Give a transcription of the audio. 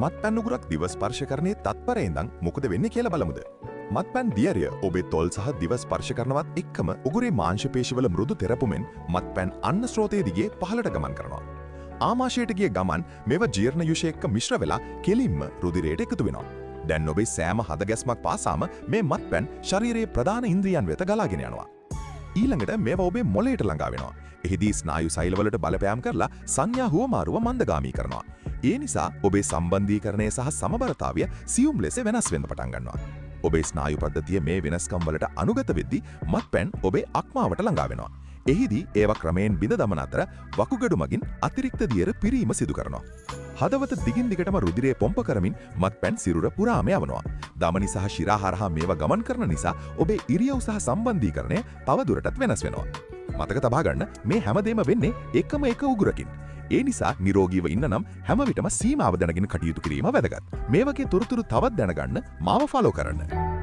මත්පැන් උගුරක් දිව ස්පර්ශ කරන්නේ තත්පරේ ඉඳන් මොකද වෙන්නේ කියලා බලමුද. මත්පැන් දියරිය ඔබේ තොල් සහ දිව ස්පර්ශ කරනවත් එක්කම උගුරේ මාංශ පේශිවල මෘදු තෙරපුමෙන් මත්පැන් අන්න ස්රෝතයේ දිගේ පහළට ගමන් කරනවා. ආමාශයට ගිය ගමන් මේවා ජීර්ණ යුෂ එක්ක මිශ්‍ර වෙලා කෙලින්ම රුධිරයට එකතු වෙනවා. දැන් ඔබේ සෑම හදගැස්මක් පාසාම මේ මත්පැන් ශරීරයේ ප්‍රධාන ඉන්ද්‍රියන් වෙත ගලාගෙන යනවා. ඊළඟට මේවා ඔබේ මොළයට ළඟා වෙනවා. එහිදී ස්නායු සෛලවලට බලපෑම් කරලා සංඥා හුවමාරුව මන්දගාමී කරනවා. ඒ නිසා ඔබේ සම්බන්ධීකරණය සහ සමබරතාවය සියුම් ලෙස වෙනස් වෙන්න පටන් ගන්නවා. ඔබේ ස්නායු පද්ධතිය මේ වෙනස්කම් වලට අනුගත වෙද්දී මත්පැන් ඔබේ අක්මාවට ළඟා වෙනවා. එහිදී ඒවා ක්‍රමයෙන් බිඳ දමන අතර වකුගඩු මගින් අතිරික්ත දියර පිරීම සිදු කරනවා. හදවත දිගින් දිගටම රුධිරය පොම්ප කරමින් මත්පැන් සිරුර පුරාම යවනවා. ධමනි සහ ශිරා හරහා මේවා ගමන් කරන නිසා ඔබේ ඉරියව් සහ සම්බන්ධීකරණය තව දුරටත් වෙනස් වෙනවා. මතක තබා ගන්න මේ හැමදේම වෙන්නේ එකම එක උගුරකින්. ඒ නිසා නිරෝගීව ඉන්න නම් හැම විටම සීමාව දැනගෙන කටයුතු කිරීම වැදගත්. මේ වගේ තොරතුරු තවත් දැනගන්න මාව ෆලෝ කරන්න.